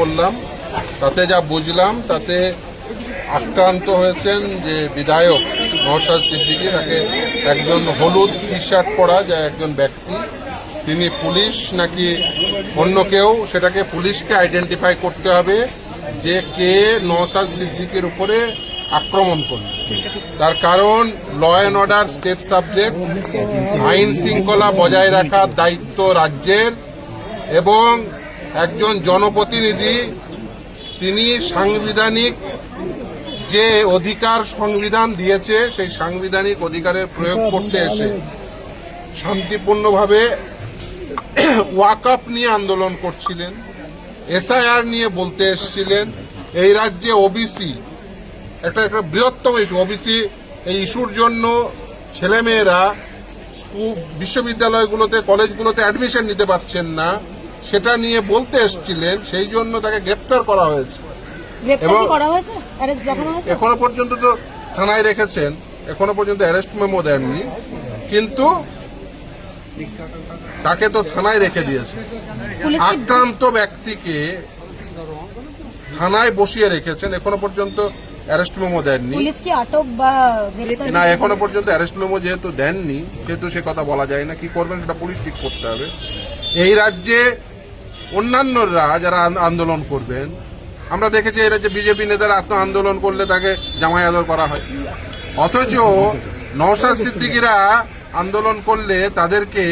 বললাম তাতে যা বুঝলাম তাতে আক্রান্ত হয়েছেন যে বিধায়ক নওশাদ সিদ্দিকী, তাকে একজন হলুদ টি শার্ট পরা যা একজন ব্যক্তি, তিনি পুলিশ নাকি অন্য কেউ, সেটাকে পুলিশকে আইডেন্টিফাই করতে হবে যে কে নওশাদ সিদ্দিকীর উপরে আক্রমণ করল। তার কারণ law and order state subject, আইন শৃঙ্খলা বজায় রাখার দায়িত্ব রাজ্যের, এবং একজন জনপ্রতিনিধি তিনি সাংবিধানিক যে অধিকার সংবিধান দিয়েছে সেই সাংবিধানিক অধিকারের প্রয়োগ করতে এসে শান্তিপূর্ণভাবে ওয়াকআপ নিয়ে আন্দোলন করছিলেন, এসআইআর নিয়ে বলতে এসেছিলেন। এই রাজ্যে ওবিসি একটা বৃহত্তম ইস্যু, ওবিসি এই ইস্যুর জন্য ছেলেমেয়েরা বিশ্ববিদ্যালয়গুলোতে কলেজগুলোতে অ্যাডমিশন নিতে পারছেন না, সেটা নিয়ে বলতে এসেছিলেন, সেই জন্য তাকে গ্রেপ্তার করা হয়েছে। এবং এখনো পর্যন্ত তো থানায় রেখেছেন, এখনো পর্যন্ত অ্যারেস্ট মেমো দেননি, কিন্তু তাকে তো থানায় রেখে দিয়েছে। আক্রান্ত ব্যক্তিকে থানায় বসিয়ে রেখেছেন, এখনো পর্যন্ত অ্যারেস্ট মেমো দেননি। না, এখনো পর্যন্ত অ্যারেস্ট মেমো যেহেতু দেননি, সেহেতু সে কথা বলা যায় না। কি করবেন সেটা পুলিশ ঠিক করতে হবে। এই রাজ্যে অন্যান্যরা যারা আন্দোলন করবেন, আমরা দেখেছি এই রাজ্যে বিজেপি নেতারা আত্ম আন্দোলন করলে তাকে জামাই আদর করা হয়, অথচ নওশাদ সিদ্দিকীরা আন্দোলন করলে তাদেরকে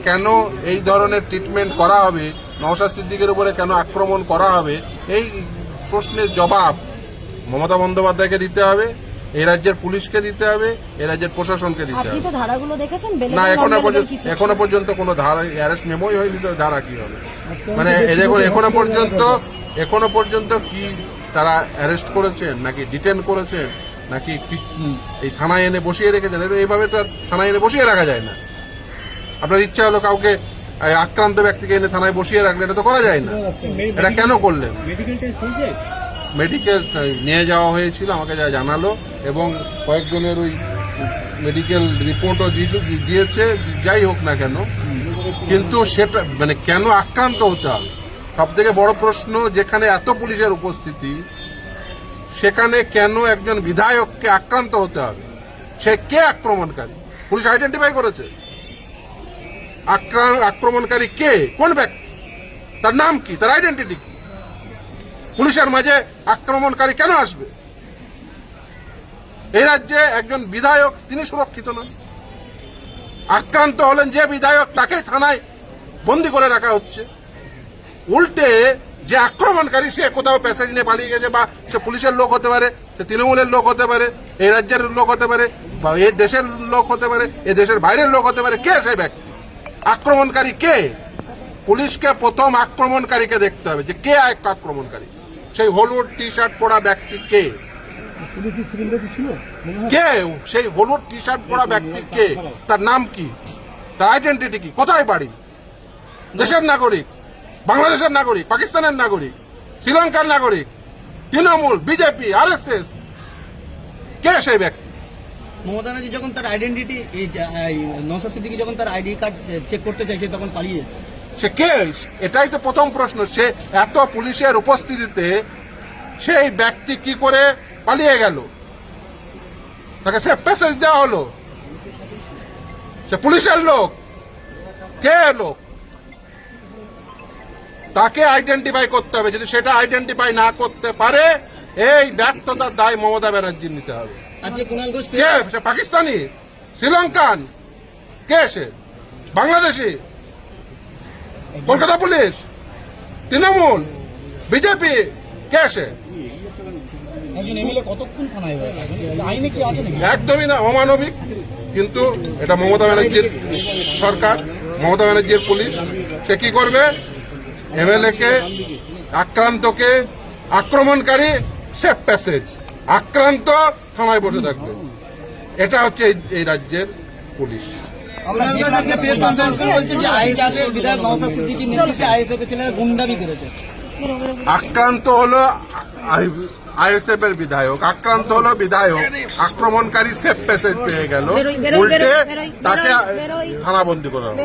কেন এই ধরনের ট্রিটমেন্ট করা হবে, নওশাদ সিদ্দিকীর উপরে কেন আক্রমণ করা হবে, এই প্রশ্নের জবাব মমতা বন্দ্যোপাধ্যায়কে দিতে হবে, এই রাজ্যের পুলিশকে দিতে হবে, এই রাজ্যের প্রশাসনকে দিতে হবে। না, এখনো পর্যন্ত কোনো ধারা অ্যারেস্ট মেমোই হয়নি, তো ধারা কি হবে? মানে দেখুন, এখনো পর্যন্ত কি তারা অ্যারেস্ট করেছেন, নাকি ডিটেন করেছেন, নাকি এই থানায় এনে বসিয়ে রেখেছেন? এইভাবে তো থানায় এনে বসিয়ে রাখা যায় না। আপনার ইচ্ছা হলো কাউকে আক্রান্ত ব্যক্তিকে এনে থানায় বসিয়ে রাখলে, এটা তো করা যায় না। এটা কেন করলেন? মেডিকেল নিয়ে যাওয়া হয়েছিল, আমাকে যা জানালো, এবং কয়েকজনের ওই মেডিকেল রিপোর্টও দিয়েছে। যাই হোক না কেন, কিন্তু সেটা মানে কেন আক্রান্ত হতে হবে? সব থেকে বড় প্রশ্ন, যেখানে এত পুলিশের উপস্থিতি, সেখানে কেন একজন বিধায়ককে আক্রান্ত হতে হবে? সে কে আক্রমণকারী? পুলিশ আইডেন্টিফাই করেছে আক্রমণকারী কে, কোন ব্যক্তি, তার নাম কি, তার আইডেন্টিটি কি? পুলিশের মাঝে আক্রমণকারী কেন আসবে? এই রাজ্যে একজন বিধায়ক, তিনি সুরক্ষিত নন। আক্রান্ত হলেন যে বিধায়ক, তাকে থানায় বন্দি করে রাখা হচ্ছে। উল্টে যে আক্রমণকারী, সে কোথাও প্যাসেজ নিয়ে পালিয়ে গেছে, বা সে পুলিশের লোক হতে পারে, সে তৃণমূলের লোক হতে পারে, এই রাজ্যের লোক হতে পারে, বা এই দেশের লোক হতে পারে, এই দেশের বাইরের লোক হতে পারে। কে সেই ব্যক্তি? আক্রমণকারী কে? পুলিশকে প্রথম আক্রমণকারীকে দেখতে হবে, যে কে আক্রমণকারী। সেই হলুদ টি শার্ট পরা ব্যক্তি কে? কে সেই হলুদ টি শার্ট পরা ব্যক্তি কে? তার নাম কি? তার আইডেন্টিটি কি? কোথায় বাড়ি? দেশের নাগরিক, বাংলাদেশের নাগরিক, পাকিস্তানের নাগরিক, শ্রীলঙ্কার নাগরিক, তৃণমূল, বিজেপি, আরএসএস, কে সেই ব্যক্তি? মমতা ব্যানার্জি যখন তার আইডেন্টিটি, নওশাদ সিদ্দিকী যখন তার আইডি কার্ড চেক করতে চাইছে, তখন পালিয়ে যাচ্ছে। সে কে? এটাই তো প্রথম প্রশ্ন। সে এত পুলিশের উপস্থিতিতে সেই ব্যক্তি কি করে পালিয়ে গেল? তাকে সে প্যাসেজ দেওয়া হলো, সে পুলিশের লোক, কে লোক? তাকে আইডেন্টিফাই করতে হবে। যদি সেটা আইডেন্টিফাই না করতে পারে, এই ব্যর্থতার দায় মমতা ব্যানার্জি নিতে হবে। আজকে কুণাল ঘোষ কে? সে পাকিস্তানি, শ্রীলঙ্কান, কে সে? বাংলাদেশি, কলকাতা পুলিশ, তৃণমূল, বিজেপি, কে সে? একদমই না, অমানবিক। কিন্তু এটা মমতা ব্যানার্জির সরকার, মমতা ব্যানার্জির পুলিশ। সে কি করবে? এমএলএ কে, আক্রান্তকে, আক্রমণকারী সেফ প্যাসেজ, আক্রান্ত থানায় বসে থাকবে। এটা হচ্ছে এই রাজ্যের পুলিশ। আক্রান্ত হলো আইএসএফ এর বিধায়ক, আক্রান্ত হলো বিধায়ক, আক্রমণকারী সেফ প্যাসেজ পেয়ে গেল, উল্টে তাকে থানাবন্দি করা হবে,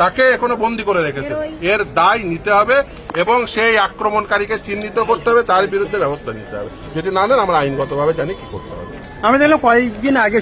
তাকে এখনো বন্দি করে রেখেছে। এর দায় নিতে হবে এবং সেই আক্রমণকারীকে চিহ্নিত করতে হবে, তার বিরুদ্ধে ব্যবস্থা নিতে হবে। যদি না নেন আমরা আইনগতভাবে জানি কি করতে হবে। আমি দেখলাম কয়েকদিন আগে